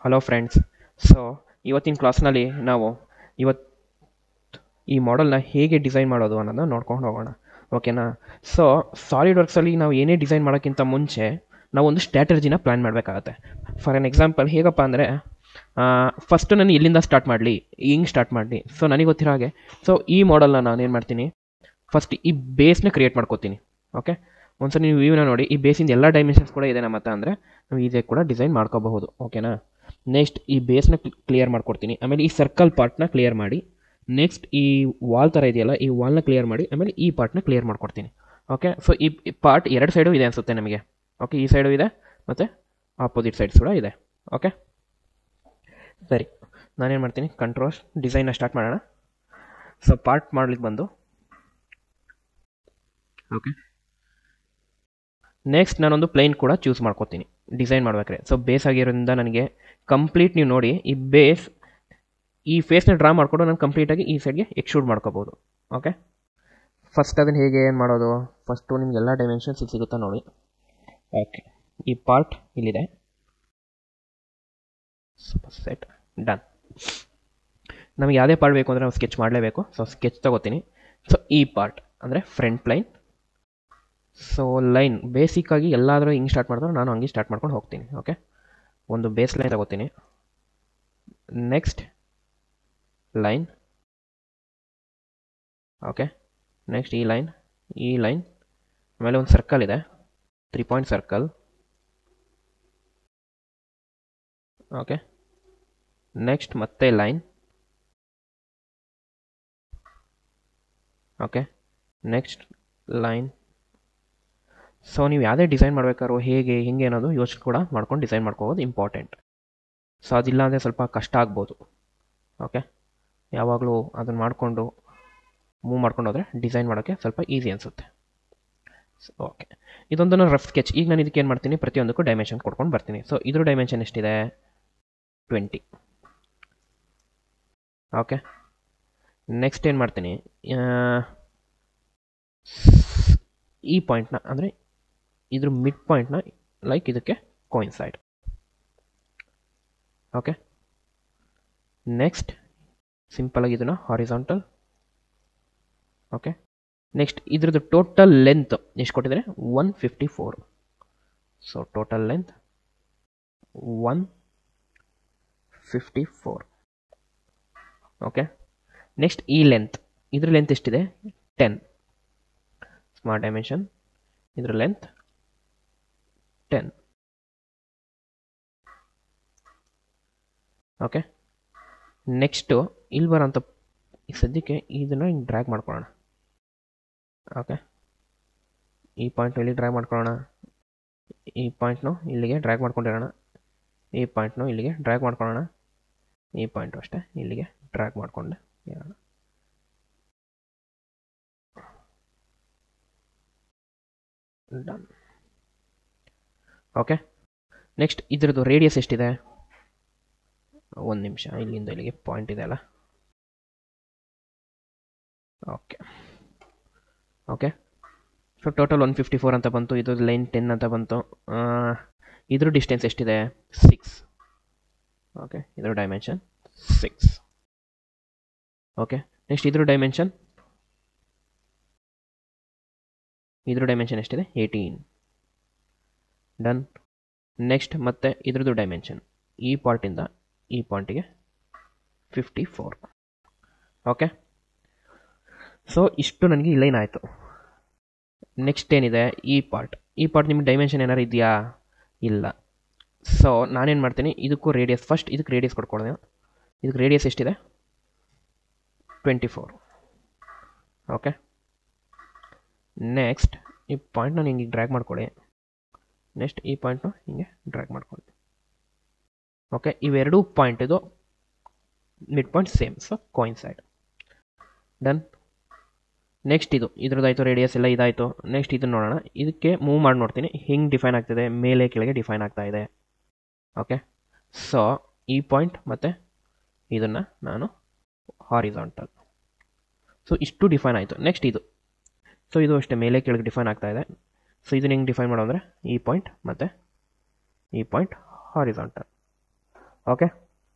Hello friends. So ಇವತ್ತಿನ ಕ್ಲಾಸ್ನಲ್ಲಿ ನಾವು ಇವತ್ತು ಈ ಮಾಡೆಲ್ನ ಹೇಗೆ ಡಿಸೈನ್ ಮಾಡೋದು ಅನ್ನೋದನ್ನ ನೋಡ್ಕೊಂಡು ಹೋಗೋಣ, ಓಕೆನಾ? ಸೊ ಸಾಲಿಡ್ ವರ್ಕ್ಸಲ್ಲಿ ನಾವು ಏನೇ ಡಿಸೈನ್ ಮಾಡೋಕ್ಕಿಂತ ಮುಂಚೆ ನಾವು ಒಂದು ಸ್ಟ್ರಾಟಜಿನ ಪ್ಲ್ಯಾನ್ ಮಾಡಬೇಕಾಗತ್ತೆ. ಫಾರ್ ಎನ್ ಎಕ್ಸಾಂಪಲ್ ಹೇಗಪ್ಪ ಅಂದರೆ, ಫಸ್ಟು ನಾನು ಇಲ್ಲಿಂದ ಸ್ಟಾರ್ಟ್ ಮಾಡಲಿ, ಹಿಂಗೆ ಸ್ಟಾರ್ಟ್ ಮಾಡಲಿ. ಸೊ ನನಗೆ ಗೊತ್ತಿರೋ ಹಾಗೆ ಸೊ ಈ ಮಾಡೆಲ್ನ ನಾನು ಏನು ಮಾಡ್ತೀನಿ, ಫಸ್ಟ್ ಈ ಬೇಸ್ನ ಕ್ರಿಯೇಟ್ ಮಾಡ್ಕೋತೀನಿ. ಓಕೆ, ಒಂದ್ಸಲ ನೀವು ವ್ಯೂನ ನೋಡಿ, ಈ ಬೇಸಿಂದ ಎಲ್ಲ ಡೈಮೆನ್ಷನ್ಸ್ ಕೂಡ ಇದೆ ನಮ್ಮ ಹತ್ರ, ಅಂದರೆ ನಾವು ಈಸಿಯಾಗಿ ಕೂಡ ಡಿಸೈನ್ ಮಾಡ್ಕೋಬಹುದು, ಓಕೆನಾ? ನೆಕ್ಸ್ಟ್ ಈ ಬೇಸ್ನ ಕ್ಲಿಯರ್ ಮಾಡ್ಕೊಡ್ತೀನಿ, ಆಮೇಲೆ ಈ ಸರ್ಕಲ್ ಪಾರ್ಟ್ನ ಕ್ಲಿಯರ್ ಮಾಡಿ, ನೆಕ್ಸ್ಟ್ ಈ ವಾಲ್ ಥರ ಇದೆಯಲ್ಲ ಈ ವಾಲ್ನ ಕ್ಲಿಯರ್ ಮಾಡಿ, ಆಮೇಲೆ ಈ ಪಾರ್ಟ್ನ ಕ್ಲಿಯರ್ ಮಾಡ್ಕೊಡ್ತೀನಿ. ಓಕೆ, ಸೊ ಈ ಪಾರ್ಟ್ ಎರಡು ಸೈಡು ಇದೆ ಅನಿಸುತ್ತೆ ನಮಗೆ. ಓಕೆ, ಈ ಸೈಡು ಇದೆ ಮತ್ತು ಆಪೋಸಿಟ್ ಸೈಡ್ಸ್ ಕೂಡ ಇದೆ. ಓಕೆ ಸರಿ, ನಾನೇನು ಮಾಡ್ತೀನಿ, ಕಂಟ್ರೋಲ್ ಡಿಸೈನ್ನ ಸ್ಟಾರ್ಟ್ ಮಾಡೋಣ. ಸೊ ಪಾರ್ಟ್ ಮಾಡ್ಲಿಕ್ಕೆ ಬಂದು, ಓಕೆ, ನೆಕ್ಸ್ಟ್ ನಾನೊಂದು ಪ್ಲೇನ್ ಕೂಡ ಚೂಸ್ ಮಾಡ್ಕೋತೀನಿ ಡಿಸೈನ್ ಮಾಡ್ಬೇಕಾದ್ರೆ. ಸೊ ಬೇಸ್ ಆಗಿರೋದ್ರಿಂದ ನನಗೆ ಕಂಪ್ಲೀಟ್, ನೀವು ನೋಡಿ ಈ ಬೇಸ್ ಈ ಫೇಸ್ನ ಡ್ರಾ ಮಾಡಿಕೊಂಡು ನಾನು ಕಂಪ್ಲೀಟಾಗಿ ಈ ಸೈಡ್ಗೆ ಎಕ್ಸ್ಟ್ರೂಡ್ ಮಾಡ್ಕೋಬೋದು. ಓಕೆ, ಫಸ್ಟ್ ಅದನ್ನು ಹೇಗೆ ಏನು ಮಾಡೋದು, ಫಸ್ಟು ನಿಮಗೆಲ್ಲ ಡೈಮೆನ್ಷನ್ಸ್ ಇಲ್ಲಿ ಸಿಗುತ್ತಾ ನೋಡಿ. ಓಕೆ, ಈ ಪಾರ್ಟ್ ಇಲ್ಲಿದೆ, ಸೆಟ್ ಡನ್. ನಮಗೆ ಯಾವುದೇ ಪಾರ್ಟ್ ಬೇಕು ಅಂದರೆ ನಾವು ಸ್ಕೆಚ್ ಮಾಡಲೇಬೇಕು. ಸೊ ಸ್ಕೆಚ್ ತೊಗೋತೀನಿ. ಸೊ ಈ ಪಾರ್ಟ್ ಅಂದರೆ ಫ್ರಂಟ್ ಲೈನ್. ಸೊ ಲೈನ್ ಬೇಸಿಕ್ಕಾಗಿ ಎಲ್ಲಾದರೂ ಹಿಂಗೆ ಸ್ಟಾರ್ಟ್ ಮಾಡಿದ್ರೆ ನಾನು ಹಂಗೆ ಸ್ಟಾರ್ಟ್ ಮಾಡ್ಕೊಂಡು ಹೋಗ್ತೀನಿ. ಓಕೆ, ಒಂದು ಬೇಸ್ ಲೈನ್ ತಗೋತೀನಿ. ನೆಕ್ಸ್ಟ್ ಲೈನ್, ಓಕೆ, ನೆಕ್ಸ್ಟ್ ಈ ಲೈನ್, ಆಮೇಲೆ ಒಂದು ಸರ್ಕಲ್ ಇದೆ, 3 ಪಾಯಿಂಟ್ ಸರ್ಕಲ್. ಓಕೆ, ನೆಕ್ಸ್ಟ್ ಮತ್ತೆ line. Okay, next line. So ನೀವು ಯಾವುದೇ ಡಿಸೈನ್ ಮಾಡಬೇಕಾದ್ರೂ ಹೇಗೆ ಹಿಂಗೆ ಅನ್ನೋದು ಯೋಚನೆ ಕೂಡ ಮಾಡ್ಕೊಂಡು ಡಿಸೈನ್ ಮಾಡ್ಕೋಬೋದು, ಇಂಪಾರ್ಟೆಂಟ್. ಸೊ ಅದಿಲ್ಲ ಅಂದರೆ ಸ್ವಲ್ಪ ಕಷ್ಟ ಆಗ್ಬೋದು. ಓಕೆ, ಯಾವಾಗಲೂ ಅದನ್ನು ಮಾಡಿಕೊಂಡು ಮೂವ್ ಮಾಡ್ಕೊಂಡು ಹೋದರೆ ಡಿಸೈನ್ ಮಾಡೋಕ್ಕೆ ಸ್ವಲ್ಪ ಈಸಿ ಅನಿಸುತ್ತೆ. ಓಕೆ, ಇದೊಂದು ನಾನು ರಫ್ ಸ್ಕೆಚ್. ಈಗ ನಾನು ಇದಕ್ಕೆ ಏನು ಮಾಡ್ತೀನಿ, ಪ್ರತಿಯೊಂದಕ್ಕೂ ಡೈಮೆನ್ಷನ್ ಕೊಡ್ಕೊಂಡು ಬರ್ತೀನಿ. ಸೊ ಇದ್ರ ಡೈಮೆನ್ಷನ್ ಎಷ್ಟಿದೆ, 20. ಓಕೆ, ನೆಕ್ಸ್ಟ್ ಏನು ಮಾಡ್ತೀನಿ, ಈ ಪಾಯಿಂಟ್ನ ಅಂದರೆ ಇದ್ರ ಮಿಡ್ ಪಾಯಿಂಟ್ನ ಲೈಕ್ ಇದಕ್ಕೆ ಕೋಯಿನ್ಸೈಡ್. ಓಕೆ, ನೆಕ್ಸ್ಟ್ ಸಿಂಪಲಾಗಿ ಇದನ್ನು ಹಾರಿಸಾಂಟಲ್. ಓಕೆ, ನೆಕ್ಸ್ಟ್ ಇದ್ರದ್ದು ಟೋಟಲ್ ಲೆಂತ್ ಎಷ್ಟು ಕೊಟ್ಟಿದ್ದಾರೆ, 154. So total length 154. Okay, next ಈ ಲೆಂತ್, ಇದ್ರ ಲೆಂತ್ ಎಷ್ಟಿದೆ, 10. ಸ್ಮಾರ್ಟ್ ಡೈಮೆನ್ಷನ್, ಇದ್ರ ಲೆಂತ್ 10. ಓಕೆ, ನೆಕ್ಸ್ಟು ಇಲ್ಲಿ ಬರೋಂಥ ಈಗ ಸದ್ಯಕ್ಕೆ ಇದನ್ನು ಹಿಂಗೆ ಡ್ರ್ಯಾಗ್ ಮಾಡ್ಕೊಳ್ಳೋಣ. ಓಕೆ, ಈ ಪಾಯಿಂಟ್ನು ಇಲ್ಲಿ ಡ್ರ್ಯಾಗ್ ಮಾಡ್ಕೊಳ್ಳೋಣ, ಈ ಪಾಯಿಂಟ್ನು ಇಲ್ಲಿಗೆ ಡ್ರ್ಯಾಗ್ ಮಾಡ್ಕೊಂಡಿರೋಣ, ಈ ಪಾಯಿಂಟ್ನು ಇಲ್ಲಿಗೆ ಡ್ರ್ಯಾಗ್ ಮಾಡ್ಕೊಳ್ಳೋಣ, ಈ ಪಾಯಿಂಟು ಅಷ್ಟೇ ಇಲ್ಲಿಗೆ ಡ್ರ್ಯಾಗ್ ಮಾಡಿಕೊಂಡೆ ಇರೋಣ. ಡನ್. ಓಕೆ, ನೆಕ್ಸ್ಟ್ ಇದ್ರದ್ದು ರೇಡಿಯಸ್ ಎಷ್ಟಿದೆ, ಒಂದು ನಿಮಿಷ, ಇಲ್ಲಿಂದ ಇಲ್ಲಿಗೆ ಪಾಯಿಂಟ್ ಇದೆ ಅಲ್ಲ. ಓಕೆ, ಓಕೆ, ಸೊ ಟೋಟಲ್ 154 ಅಂತ ಬಂತು. ಇದು ಲೈನ್ 10 ಅಂತ ಬಂತು. ಇದ್ರ ಡಿಸ್ಟೆನ್ಸ್ ಎಷ್ಟಿದೆ, 6. ಓಕೆ, ಇದ್ರ ಡೈಮೆನ್ಷನ್ 6. ಓಕೆ, ನೆಕ್ಸ್ಟ್ ಇದ್ರ ಡೈಮೆನ್ಷನ್ ಎಷ್ಟಿದೆ, 18. ಡನ್. ನೆಕ್ಸ್ಟ್ ಮತ್ತೆ ಇದ್ರದ್ದು ಡೈಮೆನ್ಷನ್ ಈ ಪಾರ್ಟಿಂದ ಈ ಪಾಯಿಂಟಿಗೆ 54. ಓಕೆ, ಸೊ ಇಷ್ಟು ನನಗೆ ಈ ಲೈನ್ ಆಯಿತು. ನೆಕ್ಸ್ಟ್ ಏನಿದೆ, ಈ ಪಾರ್ಟ್ ನಿಮಗೆ ಡೈಮೆನ್ಷನ್ ಏನಾರು ಇದೆಯಾ, ಇಲ್ಲ. ಸೊ ನಾನೇನು ಮಾಡ್ತೀನಿ, ಇದಕ್ಕೂ ರೇಡಿಯಸ್, ಫಸ್ಟ್ ಇದಕ್ಕೆ ರೇಡಿಯಸ್ ಕೊಡ್ಕೊಳ್ಳೋಣ. ಇದಕ್ಕೆ ರೇಡಿಯಸ್ ಎಷ್ಟಿದೆ, 24. ಓಕೆ, ನೆಕ್ಸ್ಟ್ ಈ ಪಾಯಿಂಟ್ನ ಹಿಂಗೆ ಡ್ರ್ಯಾಗ್ ಮಾಡ್ಕೊಳ್ಳಿ. ನೆಕ್ಸ್ಟ್ ಈ ಪಾಯಿಂಟ್ನ ಹಿಂಗೆ ಡ್ರ್ಯಾಗ್ ಮಾಡ್ಕೊಳ್ಳಿ. ಓಕೆ, ಇವೆರಡೂ ಪಾಯಿಂಟ್ ಇದು mid point same, so coincide. Done. Next ಇದ್ರದ್ದಾಯಿತು, ರೇಡಿಯಸ್ ಎಲ್ಲ ಇದಾಯಿತು. ನೆಕ್ಸ್ಟ್ ಇದನ್ನು ನೋಡೋಣ. ಇದಕ್ಕೆ ಮೂವ್ ಮಾಡಿ ನೋಡ್ತೀನಿ, ಹಿಂಗೆ ಡಿಫೈನ್ ಆಗ್ತಿದೆ, ಮೇಲೆ ಕೆಳಗೆ ಡಿಫೈನ್ ಆಗ್ತಾ ಇದೆ. ಓಕೆ, ಸೊ ಈ ಪಾಯಿಂಟ್ ಮತ್ತು ಇದನ್ನು ನಾನು ಹಾರಿಸಾಂಟಲ್. ಸೊ ಇಷ್ಟು ಡಿಫೈನ್ ಆಯಿತು. ನೆಕ್ಸ್ಟ್ ಸೊ ಇದು ಅಷ್ಟೇ ಮೇಲೆ ಕೆಳಗೆ ಡಿಫೈನ್ ಆಗ್ತಾ ಇದೆ. ಸೊ ಇದನ್ನು ಹೆಂಗೆ ಡಿಫೈನ್ ಮಾಡೋ ಅಂದರೆ ಈ ಪಾಯಿಂಟ್ ಮತ್ತು ಈ ಪಾಯಿಂಟ್ ಹಾರಿಸಾಂಟಲ್. ಓಕೆ,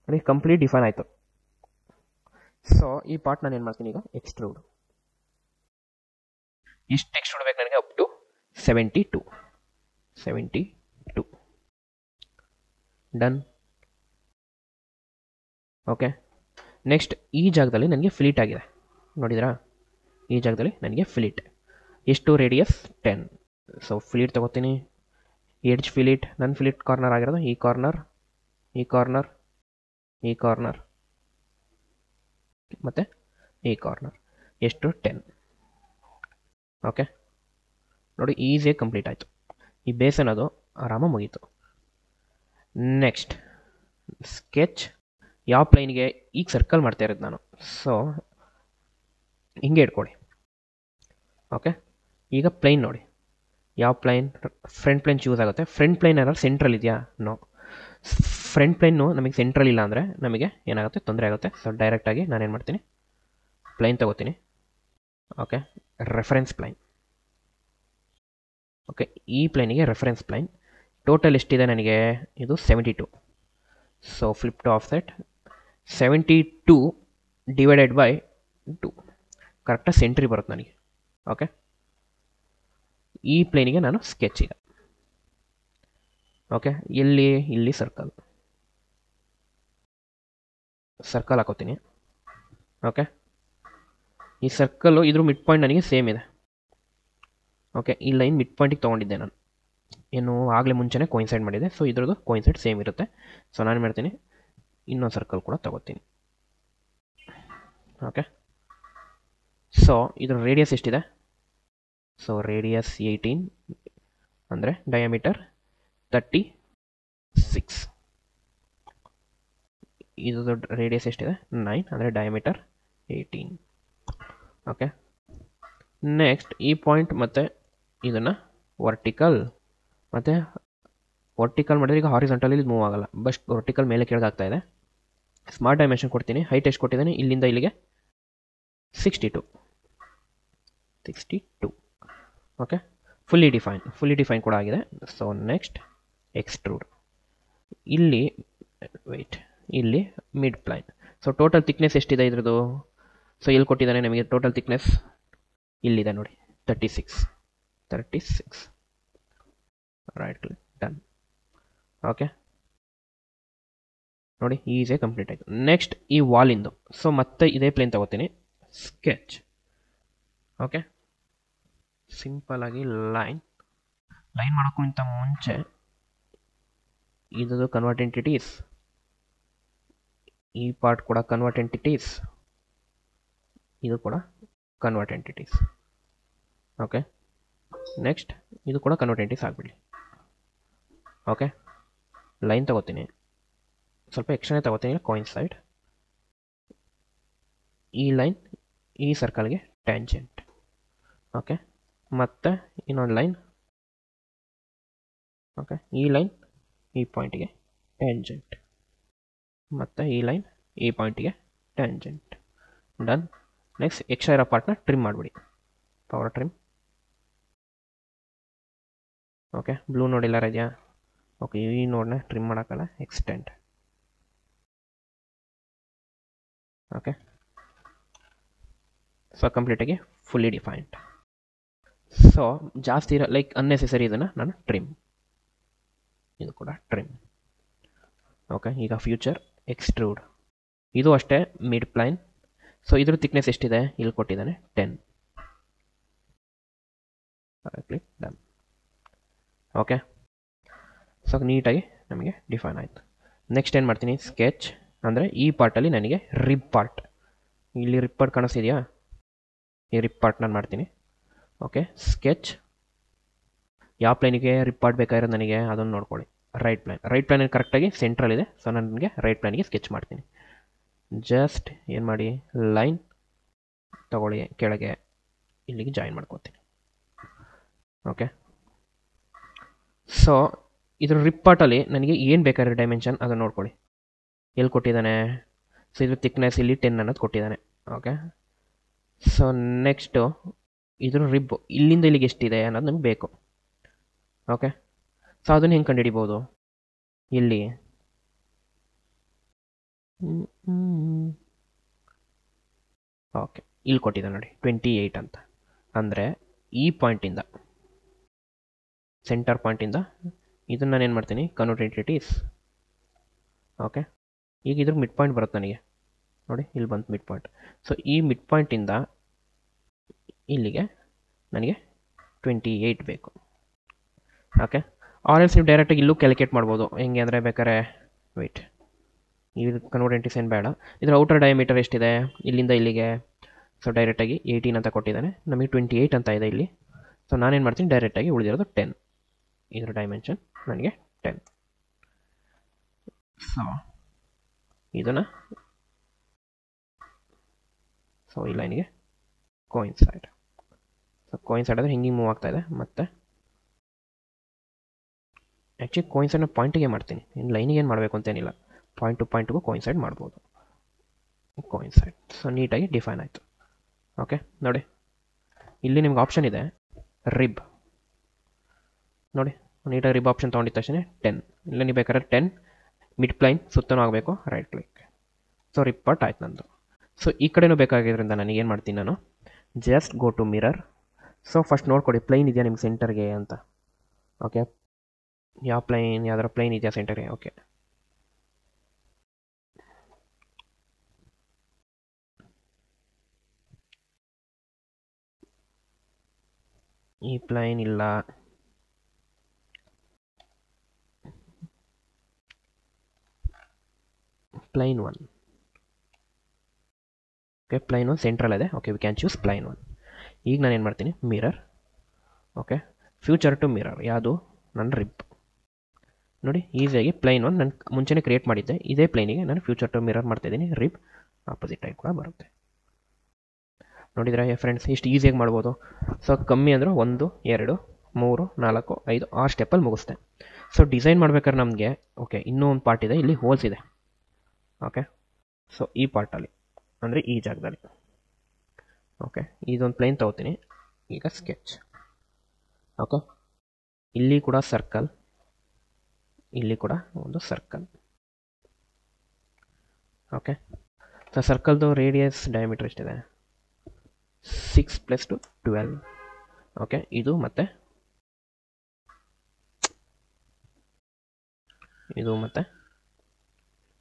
ನೋಡಿ ಕಂಪ್ಲೀಟ್ ಡಿಫೈನ್ ಆಯಿತು. ಸೊ ಈ ಪಾರ್ಟ್ ನಾನು ಏನು ಮಾಡ್ತೀನಿ ಈಗ ಎಕ್ಸ್ಟ್ರೂಡ್. ಇಷ್ಟು ಎಕ್ಸ್ಟ್ರೂಡ್ ಬೇಕು ನನಗೆ, up to 72. Done. Okay, next ಈ ಜಾಗದಲ್ಲಿ ನನಗೆ ಫಿಲಿಟ್ ಆಗಿದೆ, ನೋಡಿದ್ರಾ? ಈ ಜಾಗದಲ್ಲಿ ನನಗೆ ಫಿಲಿಟ್ ಎಷ್ಟು, ರೇಡಿಯಸ್ 10. ಸೊ ಫಿಲಿಟ್ ತೊಗೋತೀನಿ, ಎಡ್ಜ್ ಫಿಲಿಟ್, ನನ್ನ ಫಿಲಿಟ್ ಕಾರ್ನರ್ ಆಗಿರೋದು ಈ ಕಾರ್ನರ್, ಈ ಕಾರ್ನರ್, ಈ ಕಾರ್ನರ್ ಮತ್ತು ಈ ಕಾರ್ನರ್, ಎಷ್ಟು 10. ಓಕೆ, ನೋಡಿ ಈಸಿಯಾಗಿ ಕಂಪ್ಲೀಟ್ ಆಯಿತು. ಈ ಬೇಸ್ ಅನ್ನೋದು ಆರಾಮಾಗಿ ಮುಗೀತು. Next sketch. ಯಾವ ಪ್ಲೈನ್ಗೆ ಈಗ ಸರ್ಕಲ್ ಮಾಡ್ತಾ ಇರೋದು ನಾನು, ಸೊ ಹಿಂಗೆ ಇಟ್ಕೊಳ್ಳಿ. ಓಕೆ, ಈಗ ಪ್ಲೈನ್ ನೋಡಿ, ಯಾವ ಪ್ಲೈನ್ ಫ್ರಂಟ್ ಪ್ಲೈನ್ ಚೂಸ್ ಆಗುತ್ತೆ. ಫ್ರಂಟ್ ಪ್ಲೈನ್ ಏನಾದ್ರು ಸೆಂಟ್ರಲ್ ಇದೆಯಾ? ನೋ. ಫ್ರಂಟ್ ಪ್ಲೈನು ನಮಗೆ ಸೆಂಟ್ರಲ್ ಇಲ್ಲ ಅಂದರೆ ನಮಗೆ ಏನಾಗುತ್ತೆ, ತೊಂದರೆ ಆಗುತ್ತೆ. ಸೊ ಡೈರೆಕ್ಟಾಗಿ ನಾನೇನು ಮಾಡ್ತೀನಿ, ಪ್ಲೈನ್ ತೊಗೋತೀನಿ. Okay, reference plane. ಓಕೆ, ಈ ಪ್ಲೈನಿಗೆ ರೆಫರೆನ್ಸ್ ಪ್ಲೈನ್. ಟೋಟಲ್ ಎಷ್ಟಿದೆ ನನಗೆ? ಇದು 72. So flip to offset 72 divided by 2, ಕರೆಕ್ಟಾಗಿ ಸೆಂಟ್ರಿ ಬರುತ್ತೆ ನನಗೆ. ಓಕೆ, ಈ ಪ್ಲೇನಿಗೆ ನಾನು ಸ್ಕೆಚ್ ಈಗ. ಓಕೆ, ಇಲ್ಲಿ ಸರ್ಕಲ್ ಹಾಕೋತೀನಿ. ಓಕೆ, ಈ ಸರ್ಕಲ್ಲು ಇದ್ರ ಮಿಡ್ ಪಾಯಿಂಟ್ ನನಗೆ ಸೇಮ್ ಇದೆ. ಓಕೆ, ಈ ಲೈನ್ ಮಿಡ್ ಪಾಯಿಂಟಿಗೆ ತೊಗೊಂಡಿದ್ದೆ ನಾನು, ಏನು ಆಗಲೇ ಮುಂಚೆನೇ ಕೋಯಿನ್ಸೈಡ್ ಮಾಡಿದೆ. ಸೊ ಇದ್ರದ್ದು ಕೋಯಿನ್ಸೈಡ್ ಸೇಮ್ ಇರುತ್ತೆ. ಸೊ ನಾನು ಮಾಡ್ತೀನಿ, ಇನ್ನೊಂದು ಸರ್ಕಲ್ ಕೂಡ ತಗೋತೀನಿ. ಓಕೆ, ಸೊ ಇದ್ರ ರೇಡಿಯಸ್ ಎಷ್ಟಿದೆ? ಸೊ ರೇಡಿಯಸ್ 18 ಅಂದರೆ ಡಯಾಮೀಟರ್ 36. ಇದು ರೇಡಿಯಸ್ ಎಷ್ಟಿದೆ? 9 ಅಂದರೆ ಡಯಾಮೀಟರ್ 18. ಓಕೆ, ನೆಕ್ಸ್ಟ್ ಈ ಪಾಯಿಂಟ್ ಮತ್ತು ಇದನ್ನು ವರ್ಟಿಕಲ್ ಮಾಡಿದ್ರೆ ಈಗ ಹಾರಿಜಾಂಟಲ್ ಇಲ್ಲಿ ಮೂವ್ ಆಗಲ್ಲ, ಬಟ್ ವರ್ಟಿಕಲ್ ಮೇಲೆ ಕೆಳಗಾಗ್ತಾ ಇದೆ. ಸ್ಮಾರ್ಟ್ ಡೈಮೆನ್ಷನ್ ಕೊಡ್ತೀನಿ. ಹೈಟ್ ಎಷ್ಟು ಕೊಟ್ಟಿದ್ದೀನಿ? ಇಲ್ಲಿಂದ ಇಲ್ಲಿಗೆ 62. ಓಕೆ, ಫುಲ್ಲಿ ಡಿಫೈನ್ ಕೂಡ ಆಗಿದೆ. So next extrude. ಇಲ್ಲಿ mid plane. So total thickness ಎಷ್ಟಿದೆ ಇದ್ರದ್ದು? ಸೊ ಎಲ್ಲಿ ಕೊಟ್ಟಿದ್ದಾನೆ ನಮಗೆ ಟೋಟಲ್ ಥಿಕ್ನೆಸ್? ಇಲ್ಲಿದೆ ನೋಡಿ, 36. Right click, done. ಓಕೆ, ನೋಡಿ ಈಸಿಯಾಗಿ ಕಂಪ್ಲೀಟ್ ಆಯಿತು. ನೆಕ್ಸ್ಟ್ ಈ ವಾಲಿಂದು. ಸೊ ಮತ್ತೆ ಇದೇ ಪ್ಲೇನ್ ತಗೋತೀನಿ, ಸ್ಕೆಚ್. ಓಕೆ, ಸಿಂಪಲ್ ಆಗಿ ಲೈನ್ ಮಾಡೋಕ್ಕಿಂತ ಮುಂಚೆ ಇದು ಕನ್ವರ್ಟ್ ಎಂಟಿಟೀಸ್, ಈ ಪಾರ್ಟ್ ಕೂಡ ಕನ್ವರ್ಟ್ ಎಂಟಿಟೀಸ್, ಇದು ಕೂಡ ಕನ್ವರ್ಟ್ ಎಂಟಿಟೀಸ್. ಓಕೆ, ನೆಕ್ಸ್ಟ್ ಇದು ಕೂಡ ಕನ್ವರ್ಟ್ ಎಂಟಿಟೀಸ್ ಆಗಿಬಿಡಲಿ. ಓಕೆ, ಲೈನ್ ತಗೋತೀನಿ, ಸ್ವಲ್ಪ ಎಕ್ಸ್ಟ್ರಾನೇ ತಗೋತೀನಿ, ಕೋಯಿನ್ಸೈಡ್. ಈ ಲೈನ್ ಈ ಸರ್ಕಲ್ಗೆ ಟ್ಯಾಂಜೆಂಟ್. ಓಕೆ, ಮತ್ತು ಇನ್ನೊಂದು ಲೈನ್. ಓಕೆ, ಈ ಲೈನ್ ಈ ಪಾಯಿಂಟಿಗೆ ಟ್ಯಾಂಜೆಂಟ್, ಮತ್ತು ಈ ಲೈನ್ ಈ ಪಾಯಿಂಟಿಗೆ ಟ್ಯಾಂಜೆಂಟ್. ಡನ್. ನೆಕ್ಸ್ಟ್ ಎಕ್ಸ್ಟ್ರಾ ಇರೋ ಪಾರ್ಟ್ನ ಟ್ರಿಮ್ ಮಾಡಿಬಿಡಿ, ಪವರ್ ಟ್ರಿಮ್. ಓಕೆ, ಬ್ಲೂ ನೋಡ್ ಎಲ್ಲಾರ ಇದೆಯಾ? ಓಕೆ, ಈ ನೋಡ್ನ ಟ್ರಿಮ್ ಮಾಡೋಕ್ಕಲ್ಲ, ಎಕ್ಸ್ಟೆಂಡ್. ಓಕೆ, ಸೊ ಕಂಪ್ಲೀಟಾಗಿ ಫುಲ್ಲಿ ಡಿಫೈನ್ಡ್. ಸೊ ಜಾಸ್ತಿ ಇರೋ ಲೈಕ್ ಅನ್ನೆಸೆಸರಿ ಇದನ್ನು ನಾನು ಟ್ರಿಮ್, ಇದು ಕೂಡ ಟ್ರಿಮ್. ಓಕೆ, ಈಗ ಫ್ಯೂಚರ್ ಎಕ್ಸ್ಟ್ರೂಡ್. ಇದು ಅಷ್ಟೇ ಮಿಡ್ ಪ್ಲೈನ್. ಸೊ ಇದ್ರ ಥಿಕ್ನೆಸ್ ಎಷ್ಟಿದೆ? ಇಲ್ಲಿ ಕೊಟ್ಟಿದ್ದಾನೆ 10. Click, done. ಓಕೆ, ಸೊ ನೀಟಾಗಿ ನಮಗೆ ಡಿಫೈನ್ ಆಯಿತು. ನೆಕ್ಸ್ಟ್ ಏನು ಮಾಡ್ತೀನಿ, ಸ್ಕೆಚ್. ಅಂದರೆ ಈ ಪಾರ್ಟಲ್ಲಿ ನನಗೆ ರಿಬ್ ಪಾರ್ಟ್, ಇಲ್ಲಿ ರಿಬ್ ಪಾರ್ಟ್ ಕಾಣಿಸ್ತಿದೆಯಾ? ಈ ರಿಬ್ ಪಾರ್ಟ್ ನಾನು ಮಾಡ್ತೀನಿ. Okay, sketch. ಯಾವ ಪ್ಲೈನಿಗೆ ರಿಬ್ ಪಾರ್ಟ್ ಬೇಕಾಗಿರೋದು ನನಗೆ ಅದನ್ನು ನೋಡ್ಕೊಳ್ಳಿ. ರೈಟ್ ಪ್ಲೈನ್ ಕರೆಕ್ಟಾಗಿ ಸೆಂಟ್ರಲ್ ಇದೆ. ಸೊ ನನಗೆ ರೈಟ್ ಪ್ಲೈನಿಗೆ ಸ್ಕೆಚ್ ಮಾಡ್ತೀನಿ. ಜಸ್ಟ್ ಏನು ಮಾಡಿ, ಲೈನ್ ತಗೊಳ್ಳಿ, ಕೆಳಗೆ ಇಲ್ಲಿಗೆ ಜಾಯಿನ್ ಮಾಡ್ಕೊತೀನಿ. ಓಕೆ, ಸೊ ಇದ್ರ ರಿಪ್ ಪಾರ್ಟಲ್ಲಿ ನನಗೆ ಏನು ಬೇಕಾದ್ರೆ ಡೈಮೆನ್ಷನ್ ಅದನ್ನು ನೋಡ್ಕೊಳ್ಳಿ. ಎಲ್ಲಿ ಕೊಟ್ಟಿದ್ದಾನೆ? ಸೊ ಇದ್ರ ಥಿಕ್ನೆಸ್ ಇಲ್ಲಿ 10 ಅನ್ನೋದು ಕೊಟ್ಟಿದ್ದಾನೆ. ಓಕೆ, ಸೊ ನೆಕ್ಸ್ಟು ಇದ್ರ ರಿಬ್ ಇಲ್ಲಿಂದ ಇಲ್ಲಿಗೆ ಎಷ್ಟಿದೆ ಅನ್ನೋದು ನಮ್ಗೆ ಬೇಕು. ಓಕೆ, ಸೊ ಅದನ್ನು ಹೆಂಗೆ ಕಂಡುಹಿಡಿಬೋದು? ಇಲ್ಲಿ ಓಕೆ, ಇಲ್ಲಿ ಕೊಟ್ಟಿದೆ ನೋಡಿ 28 ಅಂತ. ಅಂದರೆ ಈ ಪಾಯಿಂಟಿಂದ, ಸೆಂಟರ್ ಪಾಯಿಂಟಿಂದ ಇದನ್ನು ನಾನು ಏನು ಮಾಡ್ತೀನಿ, ಕನ್ವರ್ಟ್ ಇಟ್ ಈಸ್. ಓಕೆ, ಈಗ ಇದ್ರ ಮಿಡ್ ಪಾಯಿಂಟ್ ಬರುತ್ತೆ ನನಗೆ ನೋಡಿ, ಇಲ್ಲಿ ಬಂತು ಮಿಡ್ ಪಾಯಿಂಟ್. ಸೊ ಈ ಮಿಡ್ ಪಾಯಿಂಟಿಂದ ಇಲ್ಲಿಗೆ ನನಗೆ 28 ಬೇಕು. ಓಕೆ, ಆರೆಲ್ಸ್ ನೀವು ಡೈರೆಕ್ಟಾಗಿ ಇಲ್ಲೂ ಕ್ಯಾಲ್ಕುಲೇಟ್ ಮಾಡ್ಬೋದು. ಹೆಂಗೆ ಅಂದರೆ ಬೇಕಾದ್ರೆ ವೆಯ್ಟ್, ಇದು ಕನ್ವರ್ಟ್ ಏನು ಬೇಡ. ಇದರ ಔಟರ್ ಡಯಾಮೀಟರ್ ಎಷ್ಟಿದೆ ಇಲ್ಲಿಂದ ಇಲ್ಲಿಗೆ? ಸೊ ಡೈರೆಕ್ಟಾಗಿ 18 ಅಂತ ಕೊಟ್ಟಿದ್ದಾನೆ, ನಮಗೆ 28 ಅಂತ ಇದೆ ಇಲ್ಲಿ. ಸೊ ನಾನೇನು ಮಾಡ್ತೀನಿ, ಡೈರೆಕ್ಟಾಗಿ ಉಳಿದಿರೋದು 10. ಇದರ ಡೈಮೆನ್ಷನ್ ನನಗೆ 10. ಸೊ ಇದನ್ನು ಈ ಲೈನಿಗೆ ಕೋಯಿನ್ಸೈಡ್. ಸೊ ಕೋಯಿನ್ಸೈಡ್ ಆದರೆ ಹಿಂಗೆ ಮೂವ್ ಆಗ್ತಾ ಇದೆ. ಮತ್ತು ಆ್ಯಕ್ಚುಲಿ ಕೋಯಿನ್ಸೈಡ್ನ ಪಾಯಿಂಟಿಗೆ ಮಾಡ್ತೀನಿ, ಇನ್ನು ಲೈನಿಗೆ ಏನು ಮಾಡಬೇಕು ಅಂತೇನಿಲ್ಲ, ಪಾಯಿಂಟ್ ಟು ಪಾಯಿಂಟ್ಗೂ ಕೋಯಿನ್ಸೈಡ್ ಮಾಡ್ಬೋದು. ಕೋಯಿನ್ಸೈಡ್. ಸೊ ನೀಟಾಗಿ ಡಿಫೈನ್ ಆಯಿತು. ಓಕೆ, ನೋಡಿ ಇಲ್ಲಿ ನಿಮ್ಗೆ ಆಪ್ಷನ್ ಇದೆ ರಿಬ್. ನೋಡಿ ನೀಟಾಗಿ ರಿಬ್ ಆಪ್ಷನ್ ತೊಗೊಂಡಿದ್ದ ತಕ್ಷಣ 10. ಇಲ್ಲ ನೀವು ಬೇಕಾದ್ರೆ 10 ಮಿಡ್ ಪ್ಲೈನ್ ಸುತ್ತನೂ ಆಗಬೇಕು, right click. So rib part ಆಯ್ತು ನಂದು. ಸೊ ಈ ಕಡೆನೂ ಬೇಕಾಗಿದ್ದರಿಂದ ನನಗೆ ಏನು ಮಾಡ್ತೀನಿ, ನಾನು just go to mirror. So first ನೋಡ್ಕೊಡಿ ಪ್ಲೈನ್ ಇದೆಯಾ ನಿಮ್ಗೆ ಸೆಂಟರ್ಗೆ ಅಂತ. ಓಕೆ, ಯಾವ ಪ್ಲೈನ್, ಯಾವ್ದಾರ ಪ್ಲೈನ್ ಇದೆಯಾ ಸೆಂಟರ್ಗೆ? ಓಕೆ, ಈ ಪ್ಲೈನ್ ಇಲ್ಲ. ಪ್ಲೈನ್ 1. ಓಕೆ, ಪ್ಲೈನ್ 1 ಸೆಂಟ್ರಲ್ ಇದೆ. Okay, we can choose plane 1. ಈಗ ನಾನು ಏನು ಮಾಡ್ತೀನಿ, mirror. Okay, feature to mirror ಯಾವುದು? ನನ್ನ ರಿಬ್. ನೋಡಿ ಈಸಿಯಾಗಿ ಪ್ಲೈನ್ 1 ನಾನು ಮುಂಚೆನೇ ಕ್ರಿಯೇಟ್ ಮಾಡಿದ್ದೆ, ಇದೇ ಪ್ಲೈನಿಗೆ ನಾನು ಫ್ಯೂಚರ್ ಟು ಮಿರರ್ ಮಾಡ್ತಾಯಿದ್ದೀನಿ. ರಿಬ್ ಆಪೋಸಿಟ್ ಟೈಪ್ ಕೂಡ ಬರುತ್ತೆ. ನೋಡಿದ್ರೆ ಫ್ರೆಂಡ್ಸ್, ಇಷ್ಟು ಈಸಿಯಾಗಿ ಮಾಡ್ಬೋದು. ಸೊ ಕಮ್ಮಿ ಅಂದರೆ 1 2 3 4 5 6 ಸ್ಟೆಪ್ಪಲ್ಲಿ ಮುಗಿಸ್ತೆ. ಸೊ ಡಿಸೈನ್ ಮಾಡ್ಬೇಕಾದ್ರೆ ನಮಗೆ ಓಕೆ ಇನ್ನೂ ಒಂದು ಪಾರ್ಟ್ ಇದೆ, ಇಲ್ಲಿ ಹೋಲ್ಸ್ ಇದೆ. ಓಕೆ, ಸೊ ಈ ಪಾರ್ಟಲ್ಲಿ ಅಂದರೆ ಈ ಜಾಗದಲ್ಲಿ ಓಕೆ ಇದೊಂದು ಪ್ಲೇನ್ ತಗೋತೀನಿ. ಈಗ ಸ್ಕೆಚ್. ಓಕೆ, ಇಲ್ಲಿ ಕೂಡ ಸರ್ಕಲ್, ಇಲ್ಲಿ ಕೂಡ ಒಂದು ಸರ್ಕಲ್. ಓಕೆ, ಸೊ ಸರ್ಕಲ್ದು ರೇಡಿಯಸ್ ಡಯಾಮೀಟರ್ ಎಷ್ಟಿದೆ? 6 + 2 12. ಓಕೆ, ಇದು ಮತ್ತು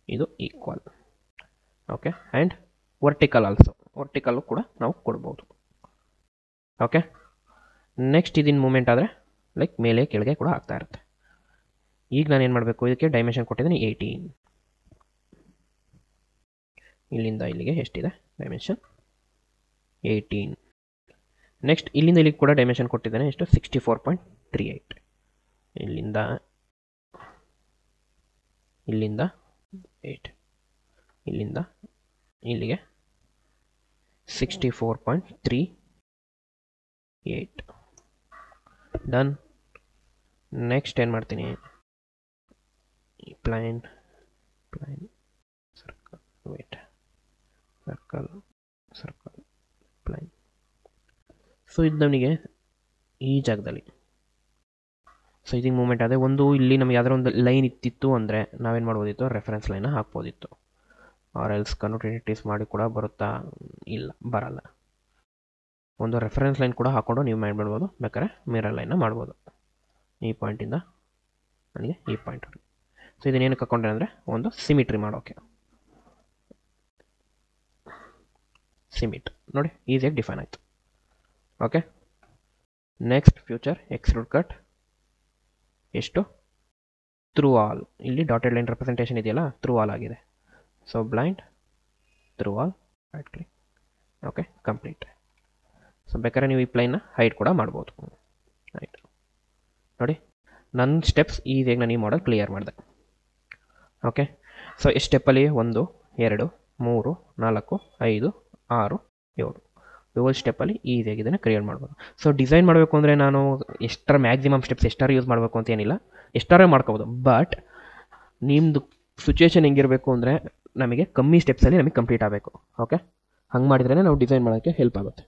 ಇದು equal. Okay, and vertical also, ವರ್ಟಿಕಲ್ಲು ಕೂಡ ನಾವು ಕೊಡ್ಬೋದು. ಓಕೆ, ನೆಕ್ಸ್ಟ್ ಇದಿನ ಮೂಮೆಂಟ್ ಆದರೆ ಲೈಕ್ ಮೇಲೆ ಕೆಳಗೆ ಕೂಡ ಆಗ್ತಾ ಇರುತ್ತೆ. ಈಗ ನಾನು ಏನು ಮಾಡಬೇಕು, ಇದಕ್ಕೆ ಡೈಮೆನ್ಷನ್ ಕೊಟ್ಟಿದ್ದೀನಿ 18. ಇಲ್ಲಿಂದ ಇಲ್ಲಿಗೆ ಎಷ್ಟಿದೆ ಡೈಮೆನ್ಷನ್? 18. ನೆಕ್ಸ್ಟ್ ಇಲ್ಲಿಂದ ಇಲ್ಲಿಗೆ ಕೂಡ ಡೈಮೆನ್ಷನ್ ಕೊಟ್ಟಿದ್ದೇನೆ, ಎಷ್ಟು? 64.38. ಇಲ್ಲಿಂದ 8, ಇಲ್ಲಿಂದ ಇಲ್ಲಿಗೆ 64.38. ಡನ್. ನೆಕ್ಸ್ಟ್ ಏನು ಮಾಡ್ತೀನಿ, plane circle, wait, circle plane. So ಇದು ನಮಗೆ ಈ ಜಾಗದಲ್ಲಿ, ಸೊ ಇದಕ್ಕೆ ಮೂಮೆಂಟ್ ಆದರೆ ಒಂದು ಇಲ್ಲಿ ನಮಗೆ ಯಾವ್ದಾರ ಒಂದು ಲೈನ್ ಇತ್ತಿತ್ತು ಅಂದರೆ ನಾವೇನು ಮಾಡ್ಬೋದಿತ್ತು, ರೆಫರೆನ್ಸ್ ಲೈನ ಹಾಕ್ಬೋದಿತ್ತು. ಆರ್ ಎಲ್ಸ್ ಕನ್ವರ್ಟಿಟಿಸ್ ಮಾಡಿ ಕೂಡ ಬರುತ್ತಾ? ಇಲ್ಲ, ಬರಲ್ಲ. ಒಂದು ರೆಫರೆನ್ಸ್ ಲೈನ್ ಕೂಡ ಹಾಕ್ಕೊಂಡು ನೀವು ಮಾಡ್ಬೋದು, ಬೇಕಾದ್ರೆ ಮಿರರ್ ಲೈನ್ನ ಮಾಡ್ಬೋದು. ಈ ಪಾಯಿಂಟಿಂದ ನನಗೆ ಈ ಪಾಯಿಂಟ್. ಸೊ ಇದನ್ನೇನಕ್ಕೆ ಹಾಕ್ಕೊಂಡ್ರೆ ಅಂದರೆ ಒಂದು ಸಿಮಿಟ್ರಿ ಮಾಡೋಕ್ಕೆ. ಸಿಮಿಟ್ ನೋಡಿ ಈಸಿಯಾಗಿ ಡಿಫೈನ್ ಆಯಿತು. Okay, next feature extrude cut. ಎಷ್ಟು? Through all. ಇಲ್ಲಿ ಡಾಟೆಡ್ ಲೈನ್ ರೆಪ್ರೆಸೆಂಟೇಷನ್ ಇದೆಯಲ್ಲ, ಥ್ರೂ ಆಲ್ ಆಗಿದೆ. So blind through all, right click. Okay, complete. So ಬೇಕಾದ್ರೆ ನೀವು ಈ ಪ್ಲೈನ್ನ ಹೈಟ್ ಕೂಡ ಮಾಡ್ಬೋದು. ರೈಟ್, ನೋಡಿ ನನ್ನ ಸ್ಟೆಪ್ಸ್ ಈಸಿಯಾಗಿ ನಾನು ಈ ಮಾಡೆಲ್ ಕ್ಲಿಯರ್ ಮಾಡಿದೆ. ಓಕೆ, ಸೊ ಈ ಸ್ಟೆಪ್ಪಲ್ಲಿ 1 2 3 4 5 6 7 ಏಳು ಸ್ಟೆಪ್ಪಲ್ಲಿ ಈಸಿಯಾಗಿ ಇದನ್ನು ಕ್ರಿಯೇಟ್ ಮಾಡ್ಬೋದು. ಸೊ ಡಿಸೈನ್ ಮಾಡಬೇಕು ಅಂದರೆ ನಾನು ಎಷ್ಟರ ಮ್ಯಾಕ್ಸಿಮಮ್ ಸ್ಟೆಪ್ಸ್ ಎಷ್ಟಾರು ಯೂಸ್ ಮಾಡಬೇಕು ಅಂತ ಏನಿಲ್ಲ, ಎಷ್ಟಾರೇ ಮಾಡ್ಕೋಬೋದು. ಬಟ್ ನಿಮ್ಮದು ಸಿಚುವೇಶನ್ ಹೆಂಗಿರಬೇಕು ಅಂದರೆ ನಮಗೆ ಕಮ್ಮಿ ಸ್ಟೆಪ್ಸಲ್ಲಿ ನಮಗೆ ಕಂಪ್ಲೀಟ್ ಆಗಬೇಕು. ಓಕೆ, ಹಂಗೆ ಮಾಡಿದ್ರೇ ನಾವು ಡಿಸೈನ್ ಮಾಡೋಕ್ಕೆ ಹೆಲ್ಪ್ ಆಗುತ್ತೆ.